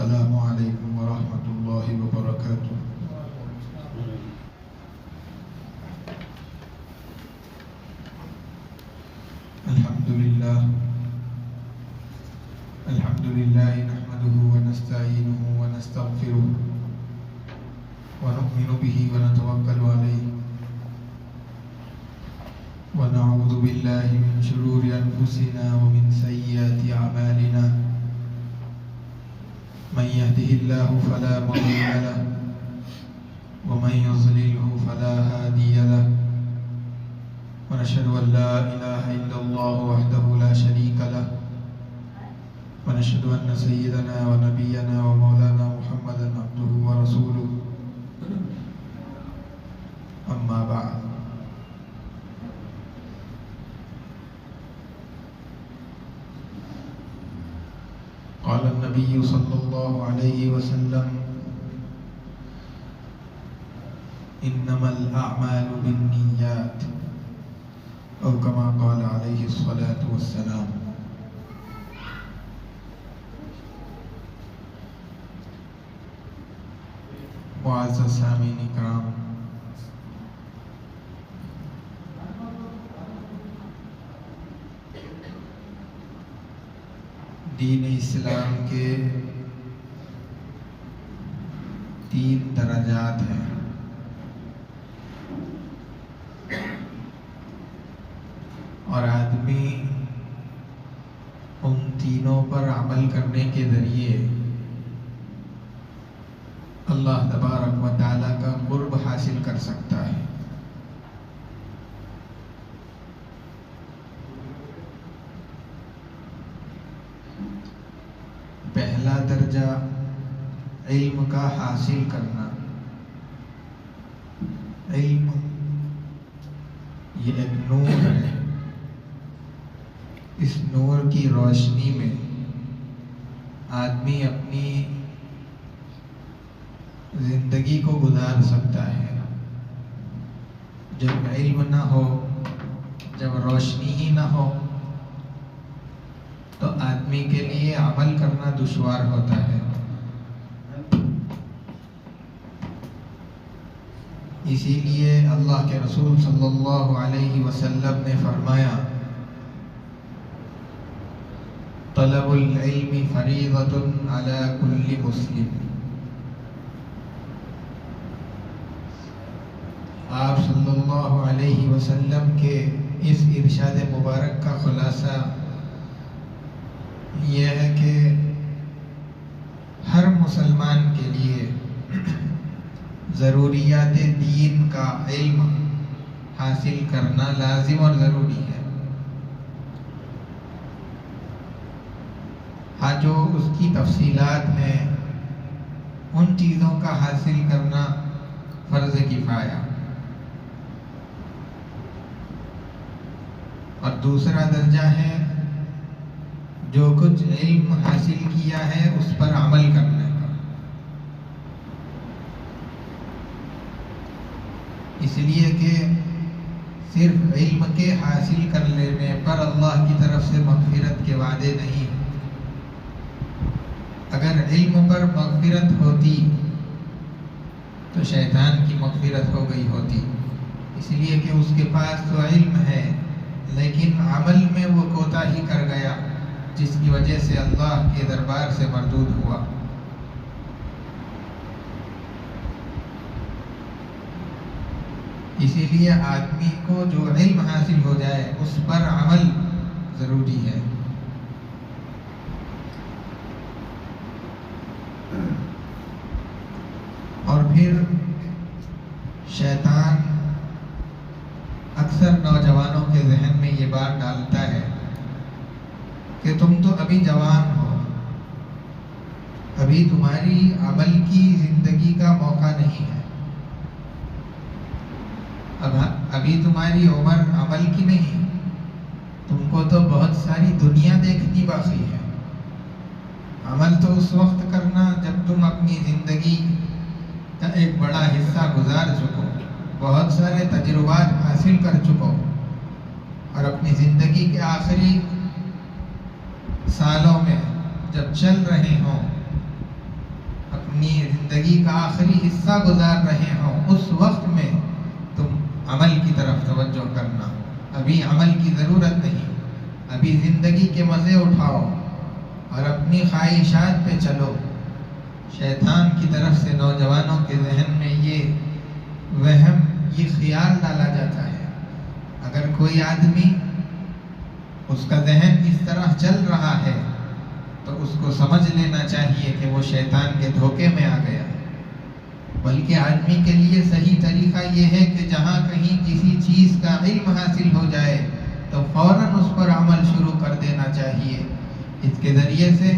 السلام علیکم ورحمۃ اللہ وبرکاتہ۔ الحمد للہ نحمده ونستعینه ونستغفره ونؤمن به ونتوکل علیہ ونعوذ باللہ من شرور انفسنا ومن سیئات اعمالنا، من يهده الله فلا مضل له ومن يضلله فلا هادي له، ونشهد أن لا إله إلا الله وحده لا شريك له، ونشهد أن سيدنا ونبينا ومولانا محمدا عبده ورسوله، أما بعد۔ قال النبي صلى الله عليه وسلم: إنما الأعمال بالنيات، أو كما قال عليه الصلاة والسلام۔ معزز سامعین اکرام، دین اسلام کے 3 درجات ہیں۔ اور آدمی ان تینوں پر عمل کرنے کے ذریعے اللہ تبارک و تعالیٰ کا قرب حاصل کر سکتا ہے۔ پہلا درجہ علم کا حاصل کرنا۔ علم یہ ایک نور ہے، اس نور کی روشنی میں آدمی اپنی زندگی کو گزار سکتا ہے۔ جب علم نہ ہو، جب روشنی ہی نہ ہو تو آدمی کے لیے عمل کرنا دشوار ہوتا ہے۔ اسی لیے اللہ کے رسول صلی اللہ علیہ وسلم نے فرمایا: طلب العلم فریضۃ علی کل مسلم۔ آپ صلی اللہ علیہ وسلم کے اس ارشاد مبارک کا خلاصہ یہ ہے کہ ہر مسلمان کے لیے ضروریات دین کا علم حاصل کرنا لازم اور ضروری ہے۔ ہاں، جو اس کی تفصیلات ہیں ان چیزوں کا حاصل کرنا فرض کفایہ، اور دوسرا درجہ ہے جو کچھ علم حاصل کیا ہے اس پر عمل کرنے کا۔ اس لیے کہ صرف علم کے حاصل کر لینے پر اللہ کی طرف سے مغفرت کے وعدے نہیں۔ اگر علم پر مغفرت ہوتی تو شیطان کی مغفرت ہو گئی ہوتی، اس لیے کہ اس کے پاس تو علم ہے لیکن عمل میں وہ کوتاہی کر گیا، جس کی وجہ سے اللہ کے دربار سے مردود ہوا۔ اسی لیے آدمی کو جو علم حاصل ہو جائے اس پر عمل ضروری ہے۔ اور پھر شیطان اکثر نوجوانوں کے ذہن میں یہ بات ڈالتا ہے کہ تم تو ابھی جوان ہو، ابھی تمہاری عمل کی زندگی کا موقع نہیں ہے، ابھی تمہاری عمر عمل کی نہیں، تم کو تو بہت ساری دنیا دیکھنی باقی ہے۔ عمل تو اس وقت کرنا جب تم اپنی زندگی کا ایک بڑا حصہ گزار چکو، بہت سارے تجربات حاصل کر چکو، اور اپنی زندگی کے آخری سالوں میں جب چل رہے ہوں اپنی زندگی کا آخری حصہ گزار رہے ہوں، اس وقت میں تم عمل کی طرف توجہ کرنا۔ ابھی عمل کی ضرورت نہیں، ابھی زندگی کے مزے اٹھاؤ اور اپنی خواہشات پہ چلو۔ شیطان کی طرف سے نوجوانوں کے ذہن میں یہ وہم، یہ خیال ڈالا جاتا ہے، اگر کوئی آدمی اس کا ذہن اس طرح چل رہا ہے تو اس کو سمجھ لینا چاہیے کہ وہ شیطان کے دھوکے میں آ گیا۔ بلکہ آدمی کے لیے صحیح طریقہ یہ ہے کہ جہاں کہیں کسی چیز کا علم حاصل ہو جائے تو فوراً اس پر عمل شروع کر دینا چاہیے۔ اس کے ذریعے سے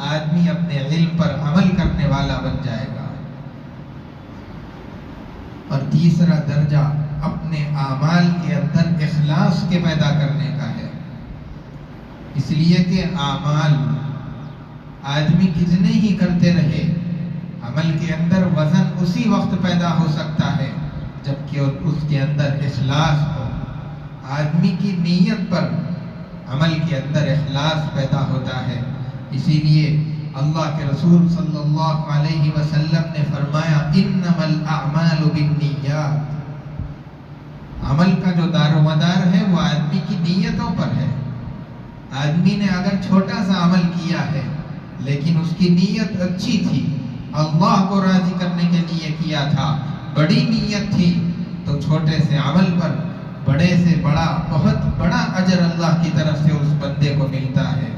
آدمی اپنے علم پر عمل کرنے والا بن جائے گا۔ اور تیسرا درجہ اپنے اعمال کے اندر اخلاص کے پیدا کرنے کا ہے، اس لیے کہ اعمال آدمی کتنے ہی کرتے رہے، عمل کے اندر وزن اسی وقت پیدا ہو سکتا ہے جبکہ اس کے اندر اخلاص ہو۔ آدمی کی نیت پر عمل کے اندر اخلاص پیدا ہوتا ہے۔ اسی لیے اللہ کے رسول صلی اللہ علیہ وسلم نے فرمایا انما الاعمال بالنیات، عمل کا جو دار و مدار ہے وہ آدمی کی نیتوں پر ہے۔ آدمی نے اگر چھوٹا سا عمل کیا ہے لیکن اس کی نیت اچھی تھی، اللہ کو راضی کرنے کے لیے کیا تھا، بڑی نیت تھی، تو چھوٹے سے عمل پر بڑے سے بڑا، بہت بڑا اجر اللہ کی طرف سے اس بندے کو ملتا ہے۔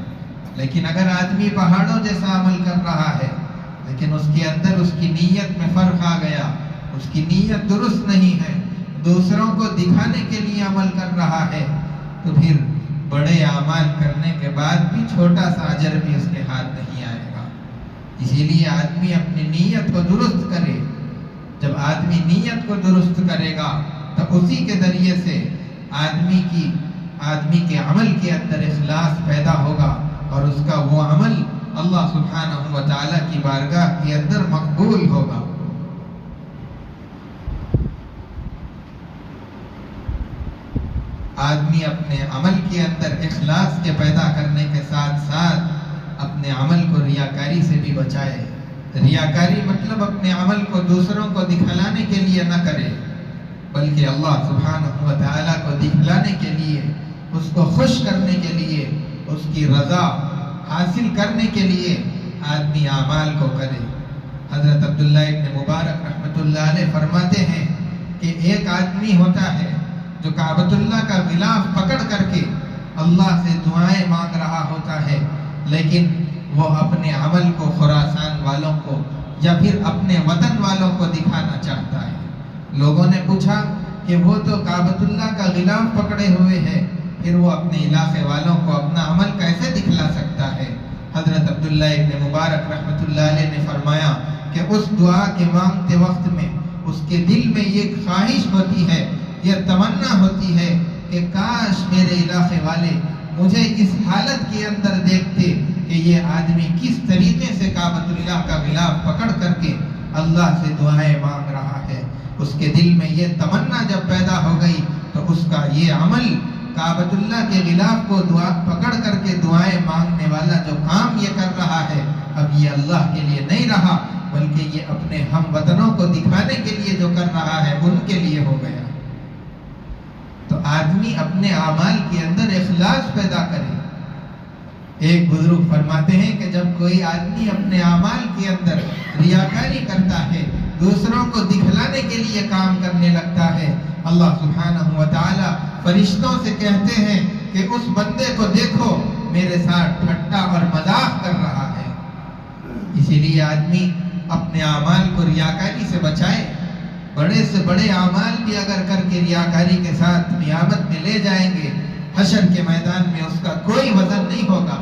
لیکن اگر آدمی پہاڑوں جیسا عمل کر رہا ہے لیکن اس کے اندر اس کی نیت میں فرق آ گیا، اس کی نیت درست نہیں ہے، دوسروں کو دکھانے کے لیے عمل کر رہا ہے، تو پھر بڑے اعمال کرنے کے بعد بھی چھوٹا سا اجر بھی اس کے ہاتھ نہیں آئے گا۔ اسی لیے آدمی اپنی نیت کو درست کرے۔ جب آدمی نیت کو درست کرے گا تو اسی کے ذریعے سے آدمی کے عمل کے اندر اخلاص پیدا ہوگا اور اس کا وہ عمل اللہ سبحانہ و تعالیٰ کی بارگاہ کے اندر مقبول ہوگا۔ آدمی اپنے عمل کے اندر اخلاص کے پیدا کرنے کے ساتھ ساتھ اپنے عمل کو ریاکاری سے بھی بچائے۔ ریاکاری مطلب اپنے عمل کو دوسروں کو دکھلانے کے لیے نہ کرے، بلکہ اللہ سبحانہ و تعالیٰ کو دکھلانے کے لیے، اس کو خوش کرنے کے لیے، اس کی رضا حاصل کرنے کے لیے آدمی اعمال کو کرے۔ حضرت عبداللہ ابن مبارک رحمۃ اللہ علیہ فرماتے ہیں کہ ایک آدمی ہوتا ہے جو کعبۃ اللہ کا غلاف پکڑ کر کے اللہ سے دعائیں مانگ رہا ہوتا ہے، لیکن وہ اپنے عمل کو خراسان والوں کو یا پھر اپنے وطن والوں کو دکھانا چاہتا ہے۔ لوگوں نے پوچھا کہ وہ تو کعبۃ اللہ کا غلاف پکڑے ہوئے ہے، پھر وہ اپنے علاقے والوں کو اپنا عمل کیسے دکھلا سکتا ہے؟ حضرت عبداللہ ابن مبارک رحمۃ اللہ علیہ نے فرمایا کہ اس دعا کے مانگتے وقت میں اس کے دل میں یہ خواہش ہوتی ہے، یہ تمنا ہوتی ہے کہ کاش میرے علاقے والے مجھے اس حالت کے اندر دیکھتے کہ یہ آدمی کس طریقے سے کعبۃ اللہ کا غلاف پکڑ کر کے اللہ سے دعائیں مانگ رہا ہے۔ اس کے دل میں یہ تمنا جب پیدا ہو گئی تو اس کا یہ عمل، کعبۃ اللہ کے غلاف کو پکڑ کر کے دعائیں مانگنے والا جو کام یہ کر رہا ہے، اب یہ اللہ کے لیے نہیں رہا بلکہ یہ اپنے ہم وطنوں کو دکھانے کے لیے جو کر رہا ہے ان کے لیے ہو گیا۔ تو آدمی اپنے اعمال کے اندر اخلاص پیدا کرے۔ ایک بزرگ فرماتے ہیں کہ جب کوئی آدمی اپنے اعمال کے اندر ریاکاری کرتا ہے، دوسروں کو دکھلانے کے لیے کام کرنے لگتا ہے، اللہ سبحانہ و تعالی فرشتوں سے کہتے ہیں کہ اس بندے کو دیکھو میرے ساتھ ٹھٹا اور مذاق کر رہا ہے۔ اسی لیے آدمی اپنے اعمال کو ریاکاری سے بچائے۔ بڑے سے بڑے اعمال بھی اگر کر کے ریاکاری کے ساتھ قیامت میں لے جائیں گے، حشر کے میدان میں اس کا کوئی وزن نہیں ہوگا،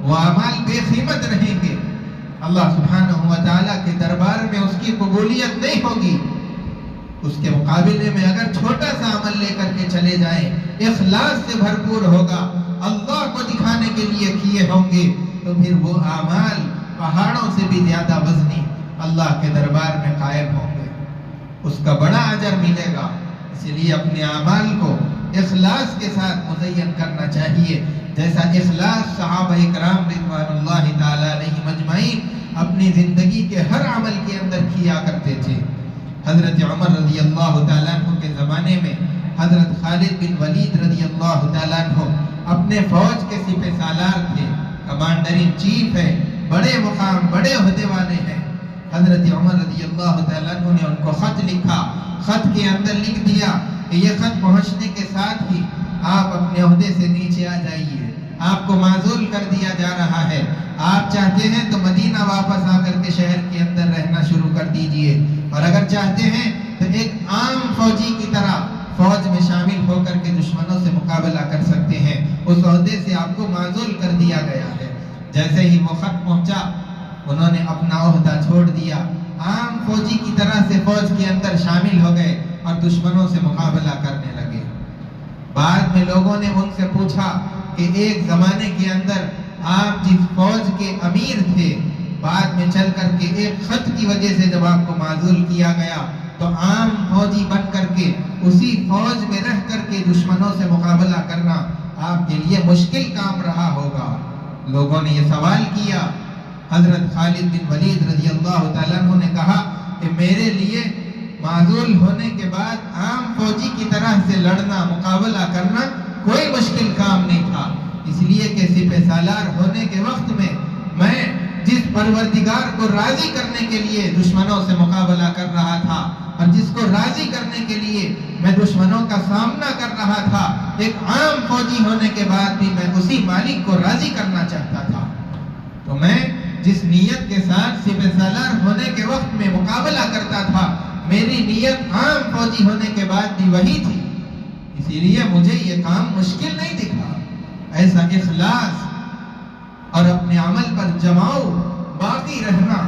وہ اعمال بے قیمت رہیں گے، اللہ سبحانہ و تعالیٰ کے دربار میں اس کی قبولیت نہیں ہوگی۔ اس کے مقابلے میں اگر چھوٹا سا عمل لے کر کے چلے جائیں، اخلاص سے بھرپور ہوگا، اللہ کو دکھانے کے لیے کیے ہوں گے، تو پھر وہ اعمال پہاڑوں سے بھی زیادہ وزنی اللہ کے دربار میں قائم ہوں گے، اس کا بڑا اجر ملے گا۔ اسی لیے اپنے اعمال کو اخلاص کے ساتھ مزین کرنا چاہیے، جیسا اخلاص صحابہ کرام رضوان اللہ تعالی علیہم اجمعین اپنے اپنی زندگی کے ہر عمل کے اندر کیا کرتے تھے۔ حضرت عمر رضی اللہ تعالیٰ عنہ کے زمانے میں حضرت خالد بن ولید رضی اللہ تعالیٰ عنہ اپنے فوج کے سپہ سالار تھے، کمانڈر ان چیف ہے، بڑے مقام بڑے عہدے والے ہیں۔ حضرت عمر رضی اللہ تعالیٰ عنہ نے ان کو خط لکھا، خط کے اندر لکھ دیا کہ یہ خط پہنچنے کے ساتھ ہی آپ اپنے عہدے سے نیچے آ جائیے، آپ کو معزول کر دیا جا رہا ہے، آپ چاہتے ہیں تو مدینہ واپس آ کر کے شہر کے اندر رہنا شروع کر دیجئے، اور اگر چاہتے ہیں تو ایک عام فوجی کی طرح فوج میں شامل ہو کر کے دشمنوں سے مقابلہ کر سکتے ہیں۔ اس عہدے سے آپ کو معزول کر دیا گیا ہے۔ جیسے ہی وہ خط پہنچا انہوں نے اپنا عہدہ چھوڑ دیا، عام فوجی کی طرح سے فوج کے اندر شامل ہو گئے اور دشمنوں سے مقابلہ کرنے لگے۔ بعد میں لوگوں نے ان سے پوچھا کہ ایک زمانے کے اندر آپ جس فوج کے امیر تھے، بعد میں چل کر کے ایک خط کی وجہ سے جب آپ کو معزول کیا گیا تو عام فوجی بن کر کے اسی فوج میں رہ کر کے دشمنوں سے مقابلہ کرنا آپ کے لیے مشکل کام رہا ہوگا۔ لوگوں نے یہ سوال کیا۔ حضرت خالد بن ولید رضی اللہ تعالیٰ عنہ نے کہا کہ میرے لیے معزول ہونے کے بعد عام فوجی کی طرح سے لڑنا، مقابلہ کرنا کوئی مشکل کام نہیں تھا، اس لیے کہ سپہ سالار ہونے کے وقت میں جس پروردگار کو راضی کرنے کے لیے دشمنوں سے مقابلہ کر رہا تھا اور جس کو راضی کرنے کے لیے میں دشمنوں کا سامنا کر رہا تھا، ایک عام فوجی ہونے کے بعد بھی میں اسی مالک کو راضی کرنا چاہتا تھا۔ تو میں جس نیت کے ساتھ سپہ سالار ہونے کے وقت میں مقابلہ کرتا تھا، میری نیت عام فوجی ہونے کے بعد بھی وہی تھی، اسی لیے مجھے یہ کام مشکل نہیں دکھا۔ ایسا اخلاص اور اپنے عمل پر جماؤ، باقی رہنا،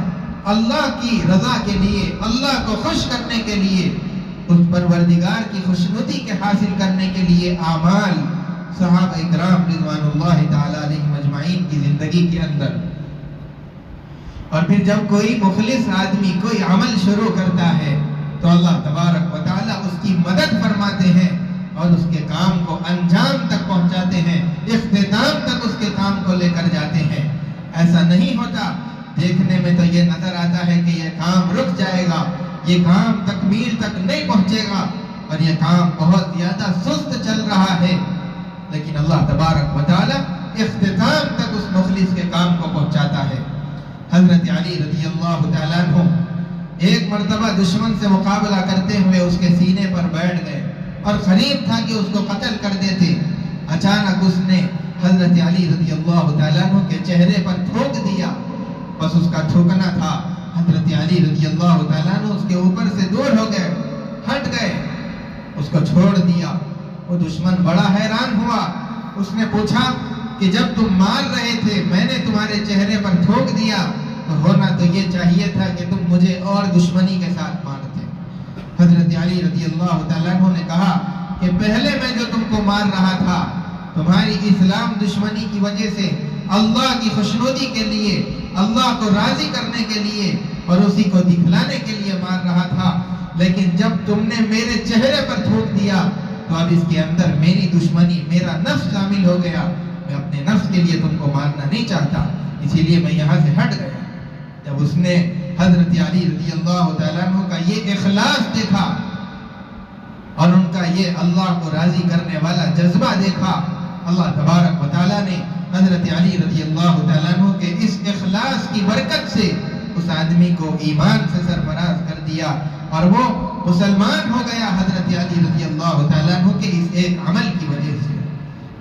اللہ کی رضا کے لیے، اللہ کو خوش کرنے کے لیے، اس پروردگار کی خوشنودی کے حاصل کرنے کے لیے اعمال صحابہ اکرام رضوان اللہ تعالی علیہم اجمعین کی زندگی کے اندر۔ اور پھر جب کوئی مخلص آدمی کوئی عمل شروع کرتا ہے تو اللہ تبارک و تعالی اس کی مدد فرماتے ہیں اور اس کے کام کو انجام تک پہنچاتے ہیں، اختتام تک اس کے کام کو لے کر جاتے ہیں۔ ایسا نہیں ہوتا، دیکھنے میں تو یہ نظر آتا ہے کہ یہ کام رک جائے گا، یہ کام تکمیل تک نہیں پہنچے گا اور یہ کام بہت زیادہ سست چل رہا ہے، لیکن اللہ تبارک و تعالی اختتام تک اس مخلص کے کام کو پہنچاتا ہے۔ حضرت علی رضی اللہ تعالیٰ عنہ ایک مرتبہ دشمن سے مقابلہ کرتے ہوئے اس کے سینے پر بیٹھ گئے اور قریب تھا کہ اس کو قتل کر دیتے۔ اچانک اس نے حضرت علی رضی اللہ تعالیٰ عنہ کے چہرے پر تھوک دیا، بس اس کا تھوکنا تھا۔ حضرت علی رضی اللہ تعالیٰ عنہ اس کے اوپر سے دور ہو گئے، ہٹ گئے، اس کو چھوڑ دیا۔ وہ دشمن بڑا حیران ہوا، اس نے پوچھا کہ جب تم مار رہے تھے میں نے تمہارے چہرے پر تھوک دیا، تو ہونا تو یہ چاہیے تھا کہ تم مجھے اور دشمنی کے ساتھ مارتے۔ حضرت علی رضی اللہ تعالیٰ عنہ نے کہا کہ پہلے میں جو تم کو مار رہا تھا تمہاری اسلام دشمنی کی وجہ سے، اللہ کی خوشنودی کے لیے، اللہ کو راضی کرنے کے لیے اور اسی کو دکھلانے کے لیے مار رہا تھا، لیکن جب تم نے میرے چہرے پر تھوک دیا تو اب اس کے اندر میری دشمنی، میرا نفس شامل ہو گیا، میں اپنے نفس کے لیے تم کو مارنا نہیں چاہتا، اسی لیے میں یہاں سے ہٹ گیا۔ جب اس نے حضرت علی رضی اللہ تعالیٰ عنہ کا یہ اخلاص دیکھا اور ان کا یہ اللہ کو راضی کرنے والا جذبہ دیکھا، اللہ تبارک و تعالیٰ نے حضرت علی رضی اللہ تعالیٰ عنہ کے اس اخلاص کی برکت سے اس آدمی کو ایمان سے سرفراز کر دیا اور وہ مسلمان ہو گیا حضرت علی رضی اللہ تعالیٰ عنہ کے اس ایک عمل کی وجہ سے۔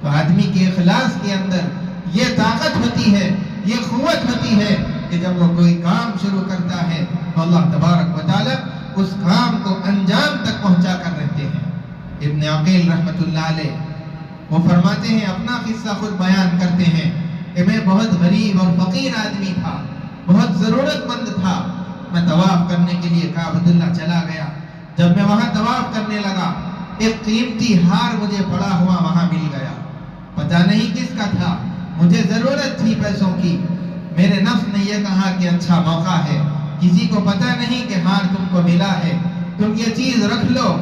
تو آدمی کے اخلاص کے اندر یہ طاقت ہوتی ہے، یہ قوت ہوتی ہے کہ جب وہ کوئی کام شروع کرتا ہے تو اللہ تبارک و تعالی اس کام کو انجام تک پہنچا کر رہتے ہیں۔ ابن عقیل رحمۃ اللہ علیہ وہ فرماتے ہیں، اپنا قصہ خود بیان کرتے ہیں کہ میں بہت غریب اور فقیر آدمی تھا، بہت ضرورت مند تھا، میں طواف کرنے کے لیے کعبۃ اللہ چلا گیا۔ جب میں وہاں طواف کرنے لگا ایک قیمتی ہار مجھے پڑا ہوا وہاں مل گیا، پتہ نہیں کس کا تھا، مجھے ضرورت تھی پیسوں کی، میرے نفس نے یہ کہا کہ اچھا موقع ہے، کسی کو پتہ نہیں کہ ہار تم کو ملا ہے، تم یہ چیز رکھ لو،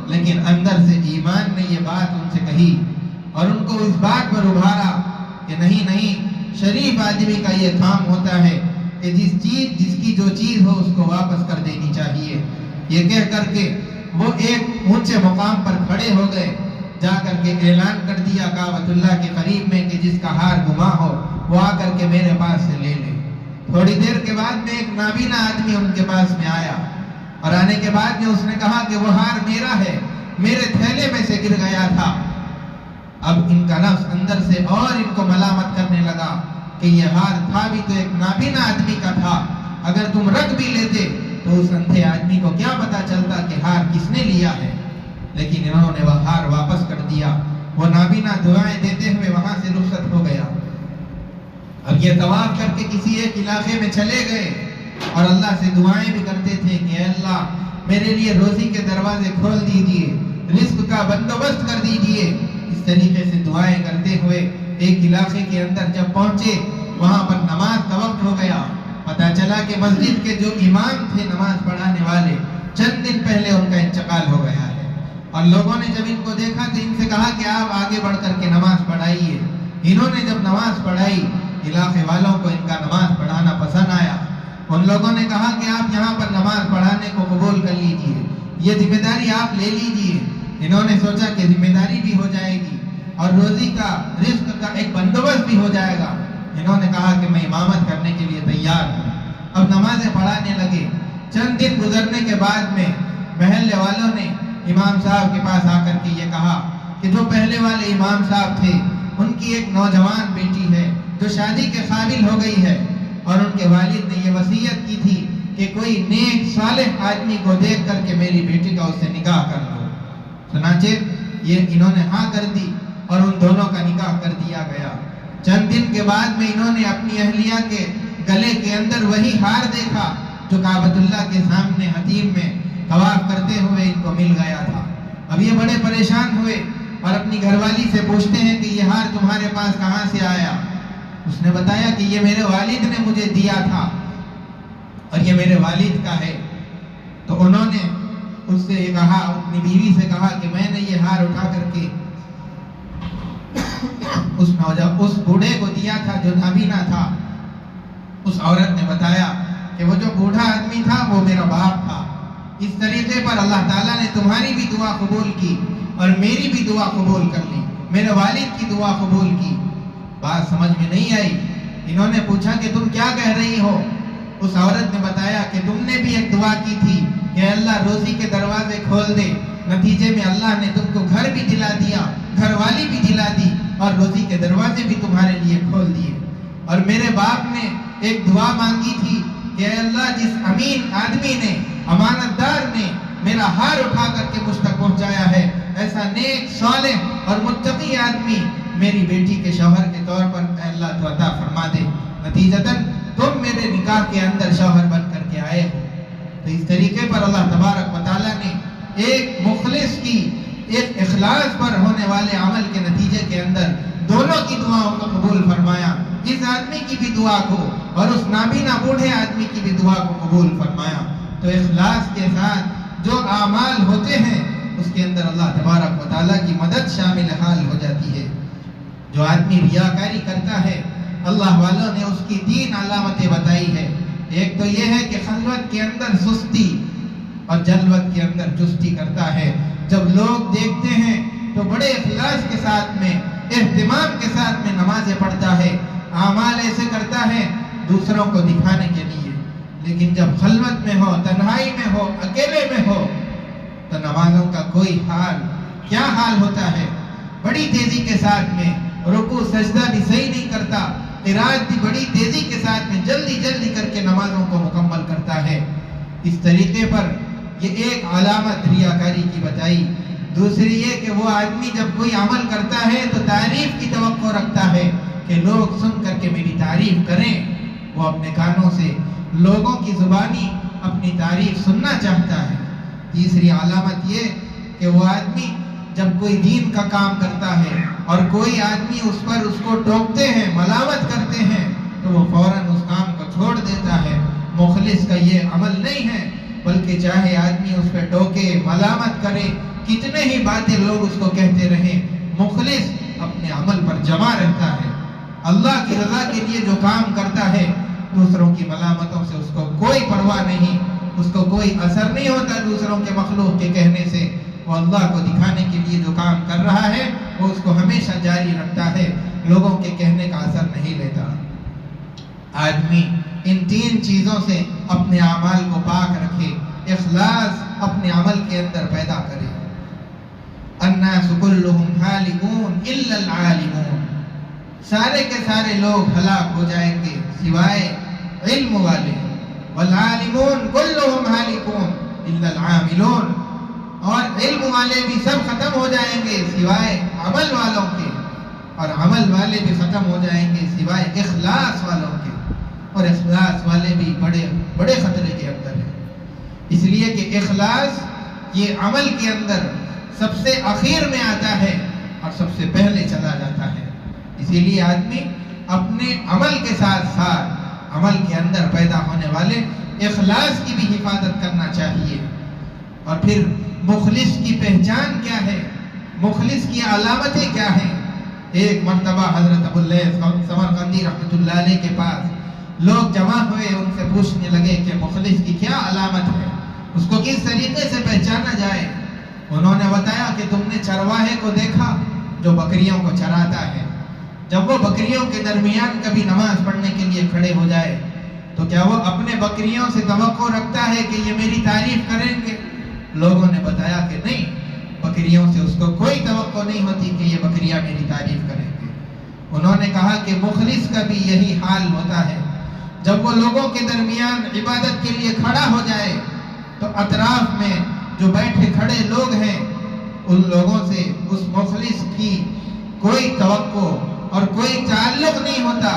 لیکن اندر سے ایمان نے یہ بات ان سے کہی اور ان کو اس بات پر ابھارا کہ نہیں، شریف آدمی کا یہ کام ہوتا ہے کہ جس کی جو چیز ہو اس کو واپس کر دینی چاہیے۔ یہ کہہ کر کے وہ ایک اونچے مقام پر کھڑے ہو گئے، جا کر کے اعلان کر دیا کعبۃ اللہ کے قریب میں کہ جس کا ہار گما ہو وہ آ کر کے میرے پاس سے لے لے۔ تھوڑی دیر کے بعد میں ایک نابینا آدمی ان کے پاس میں آیا، اور آنے کے بعد میں اس نے کہا کہ وہ ہار میرا ہے، میرے تھیلے میں سے گر گیا تھا۔ اب ان کا نفس اندر سے اور ان کو ملامت کرنے لگا کہ یہ ہار تھا بھی تو ایک نابینا آدمی کا تھا، اگر تم رکھ بھی لیتے تو اس اندھے آدمی کو کیا پتا چلتا کہ ہار کس نے لیا ہے۔ لیکن انہوں نے وہ ہار واپس کر دیا۔ وہ نابینا دعائیں دیتے ہوئے وہاں سے رخصت ہو گیا۔ اب یہ طواف کر کے کسی ایک علاقے میں چلے گئے اور اللہ سے دعائیں بھی کرتے تھے کہ اے اللہ میرے لیے روزی کے دروازے کھول دیجئے، رزق کا بندوبست کر دیجئے۔ اس طریقے سے دعائیں کرتے ہوئے ایک علاقے کے اندر جب پہنچے، وہاں پر نماز کا وقت ہو گیا۔ پتہ چلا کہ مسجد کے جو امام تھے نماز پڑھانے والے، چند دن پہلے ان کا انتقال ہو گیا ہے، اور لوگوں نے جب ان کو دیکھا تو ان سے کہا کہ آپ آگے بڑھ کر کے نماز پڑھائیے۔ انہوں نے جب نماز پڑھائی، علاقے والوں کو ان کا نماز پڑھانا پسند آیا۔ ان لوگوں نے کہا کہ آپ یہاں پر نماز پڑھانے کو قبول کر لیجئے، یہ ذمہ داری آپ لے لیجئے۔ انہوں نے سوچا کہ ذمہ داری بھی ہو جائے گی اور روزی کا رزق کا ایک بندوبست بھی ہو جائے گا۔ انہوں نے کہا کہ میں امامت کرنے کے لیے تیار ہوں۔ اب نمازیں پڑھانے لگے۔ چند دن گزرنے کے بعد میں محلے والوں نے امام صاحب کے پاس آ کر کے یہ کہا کہ جو پہلے والے امام صاحب تھے ان کی ایک نوجوان بیٹی ہے جو شادی کے قابل ہو گئی ہے، اور ان کے والد نے یہ وصیت کی تھی کہ کوئی نیک صالح آدمی کو دیکھ کر کے میری بیٹی کا اس سے نکاح کر لو۔ چنانچہ یہ انہوں نے ہاں کر دی اور ان دونوں کا نکاح کر دیا گیا۔ چند دن کے بعد میں انہوں نے اپنی اہلیہ کے گلے کے اندر وہی ہار دیکھا جو کعبۃ اللہ کے سامنے حتیم میں طواف کرتے ہوئے ان کو مل گیا تھا۔ اب یہ بڑے پریشان ہوئے اور اپنی گھر والی سے پوچھتے ہیں کہ یہ ہار تمہارے پاس کہاں سے آیا؟ اس نے بتایا کہ یہ میرے والد نے مجھے دیا تھا اور یہ میرے والد کا ہے۔ تو انہوں نے اس سے یہ کہا، اپنی بیوی سے کہا کہ میں نے یہ ہار اٹھا کر کے اس بوڑھے کو دیا تھا جو نابینا تھا۔ اس عورت نے بتایا کہ وہ جو بوڑھا آدمی تھا وہ میرا باپ تھا۔ اس طریقے پر اللہ تعالیٰ نے تمہاری بھی دعا قبول کی اور میری بھی دعا قبول کر لی، میرے والد کی دعا قبول کی۔ بات سمجھ میں نہیں آئی۔ انہوں نے پوچھا کہ تم کیا کہہ رہی ہو؟ اس عورت نے بتایا کہ تم نے بھی ایک دعا کی تھی کہ اللہ روزی کے دروازے کھول دے، نتیجے میں اللہ نے تم کو گھر بھی دلا دیا، گھر والی بھی دلا دی، اور روزی کے دروازے بھی تمہارے لیے کھول دیے۔ اور میرے باپ نے ایک دعا مانگی تھی کہ اے اللہ جس امین آدمی نے، امانت دار نے میرا ہار اٹھا کر کے مجھ تک پہنچایا ہے، ایسا نیک صالح اور متقی آدمی میری بیٹی کے شوہر کے طور پر اے اللہ تو عطا فرما دے۔ نتیجتاً تم میرے نکاح کے اندر شوہر بن کر کے آئے ہو۔ تو اس طریقے پر اللہ تبارک و تعالیٰ نے ایک مخلص کی، ایک اخلاص پر ہونے والے عمل کے نتیجے کے اندر دونوں کی دعاؤں کو قبول فرمایا، اس آدمی کی بھی دعا کو اور اس نابینا بوڑھے آدمی کی بھی دعا کو قبول فرمایا۔ تو اخلاص کے ساتھ جو اعمال ہوتے ہیں اس کے اندر اللہ تبارک و تعالیٰ کی مدد شامل حال ہو جاتی ہے۔ جو آدمی ریاکاری کرتا ہے، اللہ والوں نے اس کی 3 علامتیں بتائی ہے۔ ایک تو یہ ہے کہ خلوت کے اندر سستی اور جلوت کے اندر چستی کرتا ہے۔ جب لوگ دیکھتے ہیں تو بڑے اخلاص کے ساتھ میں، اہتمام کے ساتھ میں نمازیں پڑھتا ہے، اعمال ایسے کرتا ہے دوسروں کو دکھانے کے لیے، لیکن جب خلوت میں ہو، تنہائی میں ہو، اکیلے میں ہو تو نمازوں کا کوئی حال، کیا حال ہوتا ہے؟ بڑی تیزی کے ساتھ میں رکوع سجدہ بھی صحیح نہیں کرتا، قرات بھی بڑی تیزی کے ساتھ میں جلدی جلدی کر کے نمازوں کو مکمل کرتا ہے۔ اس طریقے پر یہ ایک علامت ریاکاری کی بتائی۔ دوسری یہ کہ وہ آدمی جب کوئی عمل کرتا ہے تو تعریف کی توقع رکھتا ہے کہ لوگ سن کر کے میری تعریف کریں۔ وہ اپنے کانوں سے لوگوں کی زبانی اپنی تعریف سننا چاہتا ہے۔ تیسری علامت یہ کہ وہ آدمی جب کوئی دین کا کام کرتا ہے اور کوئی آدمی اس کو ٹوکتے ہیں، ملامت کرتے ہیں تو وہ فوراً اس کام کو چھوڑ دیتا ہے۔ مخلص کا یہ عمل نہیں ہے، بلکہ چاہے آدمی اس پہ ٹوکے، ملامت کرے، کتنے ہی باتیں لوگ اس کو کہتے رہیں، مخلص اپنے عمل پر جمع رہتا ہے۔ اللہ کی رضا کے لیے جو کام کرتا ہے دوسروں کی ملامتوں سے اس کو کوئی پرواہ نہیں، اس کو کوئی اثر نہیں ہوتا دوسروں کے مخلوق کے کہنے سے۔ وہ اللہ کو دکھانے کے لیے جو کام کر رہا ہے وہ اس کو ہمیشہ جاری رکھتا ہے، لوگوں کے کہنے کا اثر نہیں لیتا۔ آدمی ان 3 چیزوں سے اپنے اعمال کو پاک رکھے، اخلاص اپنے عمل کے اندر پیدا کرے۔ الناس كلهم هالكون الا العالمون، سارے کے سارے لوگ ہلاک ہو جائیں گے سوائے علم والے۔ والعالمون كلهم هالكون الا العاملون، اور علم والے بھی سب ختم ہو جائیں گے سوائے عمل والوں کے، اور عمل والے بھی ختم ہو جائیں گے سوائے اخلاص والوں کے، اور اخلاص والے بھی بڑے بڑے خطرے کے اندر ہیں۔ اس لیے کہ اخلاص یہ عمل کے اندر سب سے اخیر میں آتا ہے اور سب سے پہلے چلا جاتا ہے۔ اسی لیے آدمی اپنے عمل کے ساتھ ساتھ عمل کے اندر پیدا ہونے والے اخلاص کی بھی حفاظت کرنا چاہیے۔ اور پھر مخلص کی پہچان کیا ہے، مخلص کی علامتیں کیا ہیں؟ ایک مرتبہ حضرت ابواللیث سمرقندی رحمۃ اللہ علیہ کے پاس لوگ جمع ہوئے، ان سے پوچھنے لگے کہ مخلص کی کیا علامت ہے، اس کو کس طریقے سے پہچانا جائے؟ انہوں نے بتایا کہ تم نے چرواہے کو دیکھا جو بکریوں کو چراتا ہے، جب وہ بکریوں کے درمیان کبھی نماز پڑھنے کے لیے کھڑے ہو جائے تو کیا وہ اپنے بکریوں سے توقع رکھتا ہے کہ یہ میری تعریف کریں گے؟ لوگوں نے بتایا کہ نہیں، بکریوں سے اس کو کوئی توقع نہیں ہوتی کہ یہ بکریاں میری تعریف کریں گے۔ انہوں نے کہا کہ مخلص کا بھی یہی حال ہوتا ہے، جب وہ لوگوں کے درمیان عبادت کے لیے کھڑا ہو جائے تو اطراف میں جو بیٹھے کھڑے لوگ ہیں ان لوگوں سے اس مخلص کی کوئی توقع اور کوئی تعلق نہیں ہوتا،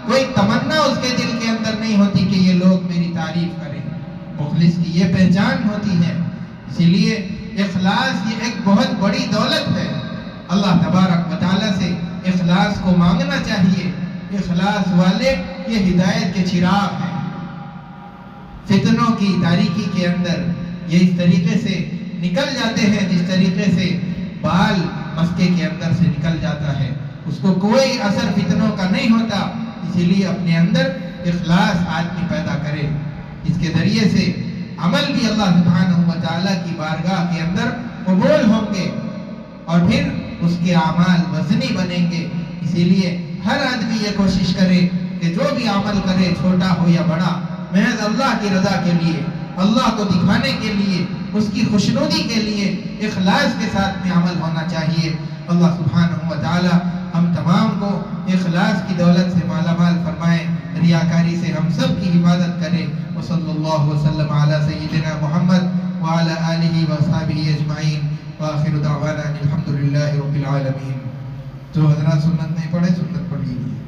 کوئی تمنا اس کے دل کے اندر نہیں ہوتی کہ یہ لوگ میری تعریف کریں۔ مخلص کی یہ پہچان ہوتی ہے۔ اسی لیے اخلاص یہ ایک بہت بڑی دولت ہے، اللہ تبارک و تعالیٰ سے اخلاص کو مانگنا چاہیے۔ اخلاص والے یہ ہدایت کے چراغ ہیں۔ فتنوں کی تاریکی کے اندر یہ اس طریقے سے نکل جاتے ہیں جس طریقے سے بال مسکے کے اندر سے نکل جاتا ہے، اس کو کوئی اثر فتنوں کا نہیں ہوتا۔ اسی لیے اپنے اندر اخلاص آدمی پیدا کرے، اس کے ذریعے سے عمل بھی اللہ سبحانہ و تعالیٰ کی بارگاہ کے اندر قبول ہوں گے اور پھر اس کے اعمال وزنی بنیں گے۔ اسی لیے ہر آدمی یہ کوشش کرے کہ جو بھی عمل کرے چھوٹا ہو یا بڑا، محض اللہ کی رضا کے لیے، اللہ کو دکھانے کے لیے، اس کی خوشنودی کے لیے اخلاص کے ساتھ میں عمل ہونا چاہیے۔ اللہ سبحانہ و تعالی ہم تمام کو اخلاص کی دولت سے مالا مال فرمائے، ریاکاری سے ہم سب کی حفاظت کرے۔ وصلی اللہ وسلم علی سیدنا محمد وعلی آلہ وصحبہ اجمعین، وآخر دعوانا الحمدللہ رب العالمین۔ جو حضرات سنت نہیں پڑھے سنت پڑھ لیجیے۔